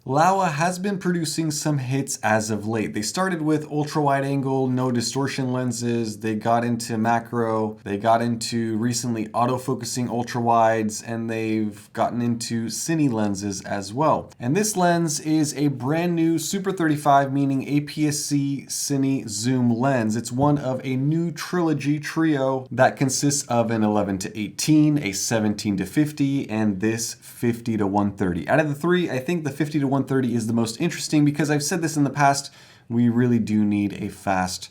Laowa has been producing some hits as of late. They started with ultra-wide angle, no distortion lenses, they got into macro, they got into recently autofocusing ultra-wides, and they've gotten into Cine lenses as well. And this lens is a brand new Super 35, meaning APS-C Cine zoom lens. It's one of a new trilogy trio that consists of an 11-18, a 17-50, and this 50-130. Out of the three, I think the 50-130 is the most interesting because I've said this in the past, we really do need a fast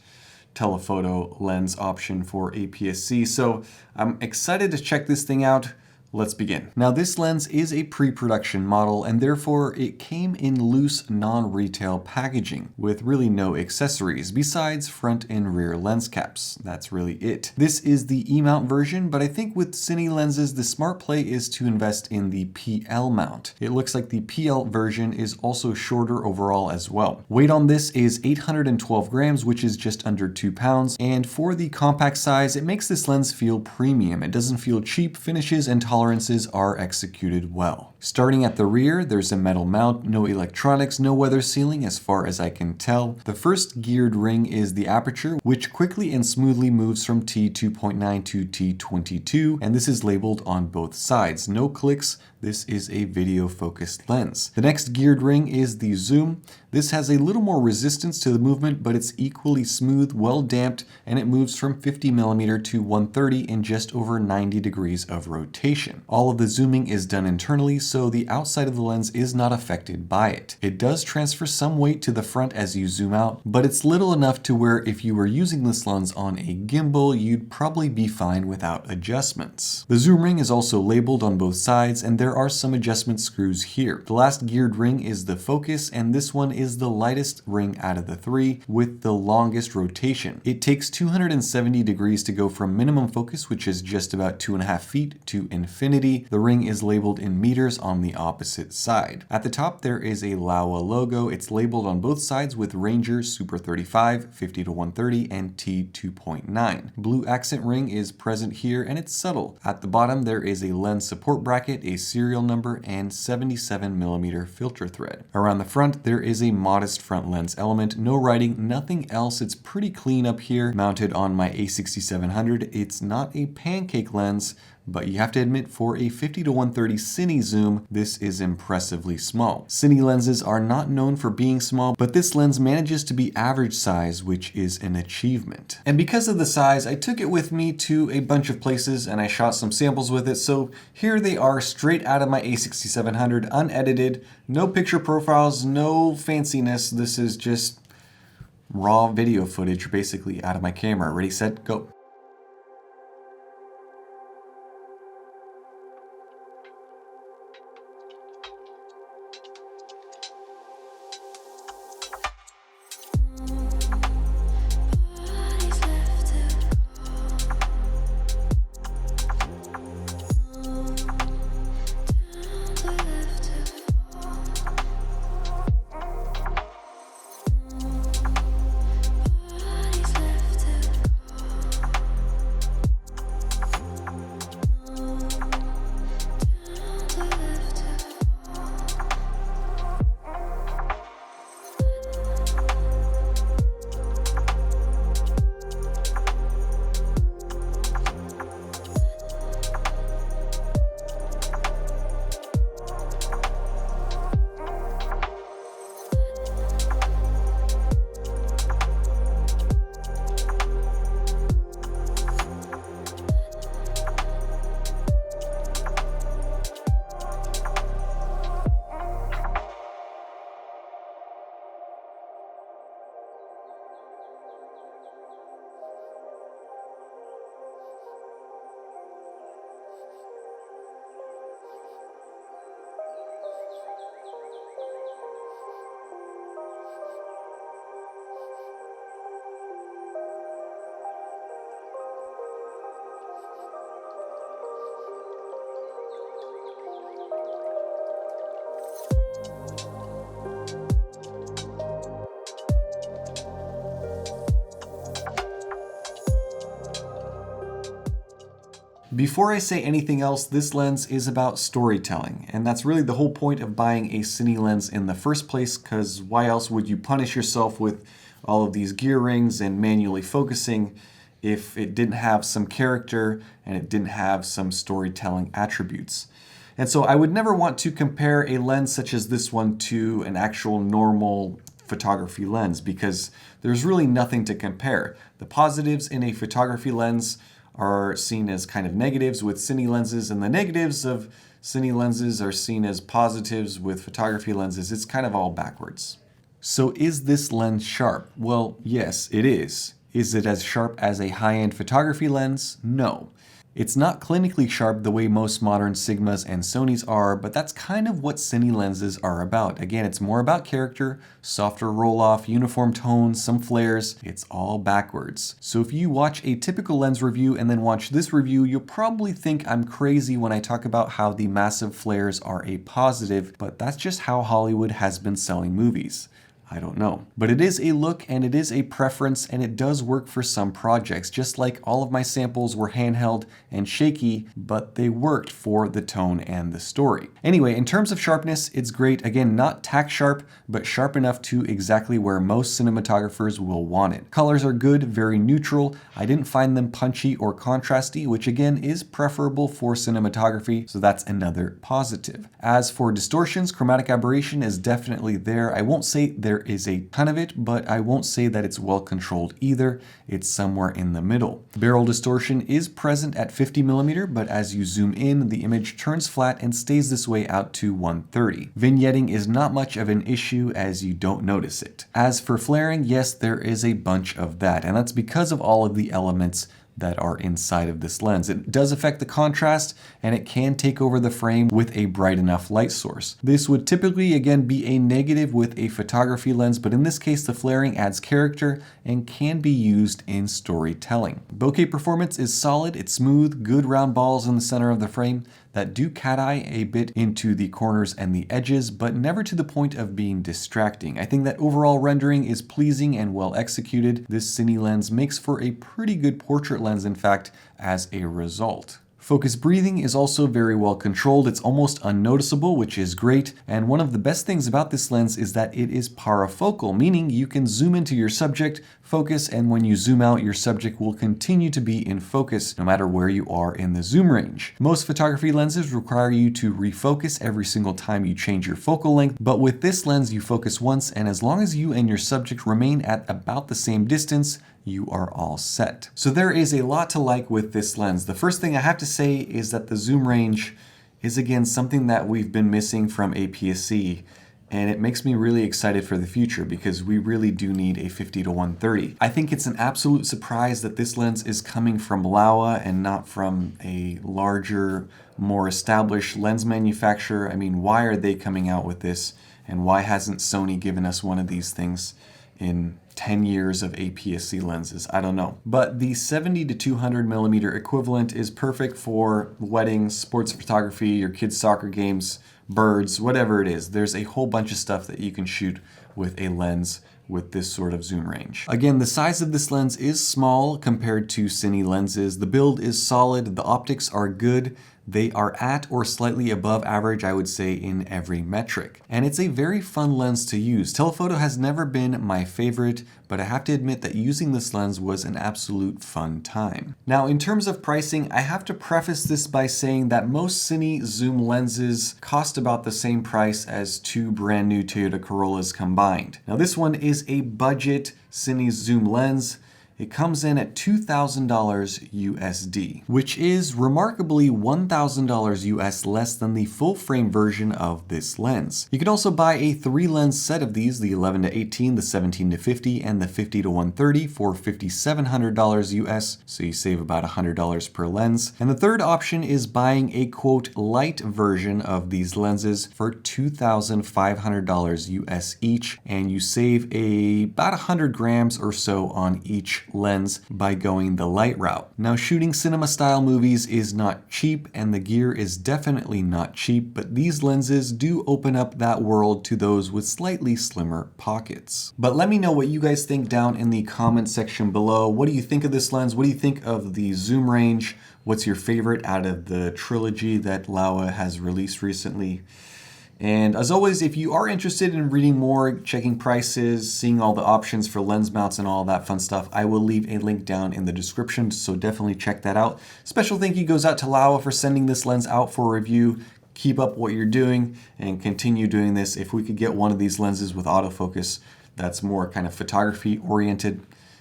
telephoto lens option for APS-C. So I'm excited to check this thing out. Let's begin. Now this lens is a pre-production model and therefore it came in loose non-retail packaging with really no accessories besides front and rear lens caps. That's really it. This is the E-mount version, but I think with Cine lenses the smart play is to invest in the PL mount. It looks like the PL version is also shorter overall as well. Weight on this is 812 grams, which is just under 2 pounds, and for the compact size it makes this lens feel premium. It doesn't feel cheap. Finishes and tolerances are executed well. Starting at the rear, there's a metal mount, no electronics, no weather sealing as far as I can tell. The first geared ring is the aperture, which quickly and smoothly moves from T2.9 to T22, and this is labeled on both sides. No clicks. This is a video focused lens. The next geared ring is the zoom. This has a little more resistance to the movement, but it's equally smooth, well damped, and it moves from 50mm to 130 in just over 90 degrees of rotation. All of the zooming is done internally, so the outside of the lens is not affected by it. It does transfer some weight to the front as you zoom out, but it's little enough to where if you were using this lens on a gimbal, you'd probably be fine without adjustments. The zoom ring is also labeled on both sides, and there are some adjustment screws here. The last geared ring is the focus, and this one is the lightest ring out of the three with the longest rotation. It takes 270 degrees to go from minimum focus, which is just about 2.5 feet, to infinity. The ring is labeled in meters on the opposite side. At the top there is a Laowa logo. It's labeled on both sides with Ranger, Super 35, 50-130, and T2.9. Blue accent ring is present here and it's subtle. At the bottom there is a lens support bracket, a serial number, and 77mm filter thread. Around the front there is a modest front lens element, no writing, nothing else. It's pretty clean up here. Mounted on my A6700, it's not a pancake lens, but you have to admit for a 50-130 Cine zoom, this is impressively small. Cine lenses are not known for being small, but this lens manages to be average size, which is an achievement. And because of the size, I took it with me to a bunch of places and I shot some samples with it, so here they are straight out of my A6700, unedited, no picture profiles, no fanciness. This is just raw video footage basically out of my camera. Ready, set, go. Before I say anything else, this lens is about storytelling, and that's really the whole point of buying a Cine lens in the first place, because why else would you punish yourself with all of these gear rings and manually focusing if it didn't have some character and it didn't have some storytelling attributes? And so I would never want to compare a lens such as this one to an actual normal photography lens, because there's really nothing to compare. The positives in a photography lens are seen as kind of negatives with Cine lenses, and the negatives of Cine lenses are seen as positives with photography lenses. It's kind of all backwards. So is this lens sharp? Well, yes, it is. Is it as sharp as a high-end photography lens? No. It's not clinically sharp the way most modern Sigmas and Sonys are, but that's kind of what Cine lenses are about. Again, it's more about character, softer roll-off, uniform tones, some flares. It's all backwards. So if you watch a typical lens review and then watch this review, you'll probably think I'm crazy when I talk about how the massive flares are a positive, but that's just how Hollywood has been selling movies. I don't know. But it is a look and it is a preference, and it does work for some projects, just like all of my samples were handheld and shaky, but they worked for the tone and the story. Anyway, in terms of sharpness, it's great. Again, not tack sharp, but sharp enough to exactly where most cinematographers will want it. Colors are good, very neutral. I didn't find them punchy or contrasty, which again is preferable for cinematography, so that's another positive. As for distortions, chromatic aberration is definitely there. I won't say there is a ton of it, but I won't say that it's well controlled either. It's somewhere in the middle. Barrel distortion is present at 50mm, but as you zoom in, the image turns flat and stays this way out to 130. Vignetting is not much of an issue as you don't notice it. As for flaring, yes, there is a bunch of that, and that's because of all of the elements that are inside of this lens. It does affect the contrast, and it can take over the frame with a bright enough light source. This would typically, again, be a negative with a photography lens, but in this case, the flaring adds character and can be used in storytelling. Bokeh performance is solid, it's smooth, good round balls in the center of the frame that do cat eye a bit into the corners and the edges, but never to the point of being distracting. I think that overall rendering is pleasing and well executed. This Cine lens makes for a pretty good portrait lens, in fact, as a result. Focus breathing is also very well controlled. It's almost unnoticeable, which is great. And one of the best things about this lens is that it is parafocal, meaning you can zoom into your subject, focus, and when you zoom out, your subject will continue to be in focus no matter where you are in the zoom range. Most photography lenses require you to refocus every single time you change your focal length, but with this lens, you focus once, and as long as you and your subject remain at about the same distance, you are all set. So there is a lot to like with this lens. The first thing I have to say is that the zoom range is again something that we've been missing from APS-C, and it makes me really excited for the future because we really do need a 50-130. I think it's an absolute surprise that this lens is coming from Laowa and not from a larger, more established lens manufacturer. I mean, why are they coming out with this, and why hasn't Sony given us one of these things in 10 years of APS-C lenses? I don't know. But the 70-200mm equivalent is perfect for weddings, sports photography, your kids' soccer games, birds, whatever it is. There's a whole bunch of stuff that you can shoot with a lens with this sort of zoom range. Again, the size of this lens is small compared to Cine lenses. The build is solid, the optics are good. They are at or slightly above average, I would say, in every metric. And it's a very fun lens to use. Telephoto has never been my favorite, but I have to admit that using this lens was an absolute fun time. Now, in terms of pricing, I have to preface this by saying that most Cine zoom lenses cost about the same price as two brand new Toyota Corollas combined. Now, this one is a budget Cine zoom lens. It comes in at $2,000 USD, which is remarkably $1,000 US less than the full frame version of this lens. You can also buy a 3-lens set of these, the 11-18, the 17-50, and the 50-130 for $5,700 US, so you save about $100 per lens. And the third option is buying a quote light version of these lenses for $2,500 US each, and you save about 100 grams or so on each lens by going the light route. Now, shooting cinema style movies is not cheap, and the gear is definitely not cheap, but these lenses do open up that world to those with slightly slimmer pockets. But let me know what you guys think down in the comment section below. What do you think of this lens? What do you think of the zoom range? What's your favorite out of the trilogy that Laowa has released recently? And as always, if you are interested in reading more, checking prices, seeing all the options for lens mounts and all that fun stuff, I will leave a link down in the description, so definitely check that out. Special thank you goes out to Laowa for sending this lens out for review. Keep up what you're doing and continue doing this. If we could get one of these lenses with autofocus that's more kind of photography oriented,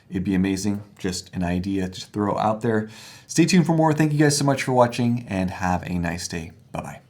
it'd be amazing. Just an idea to throw out there. Stay tuned for more. Thank you guys so much for watching and have a nice day. Bye-bye.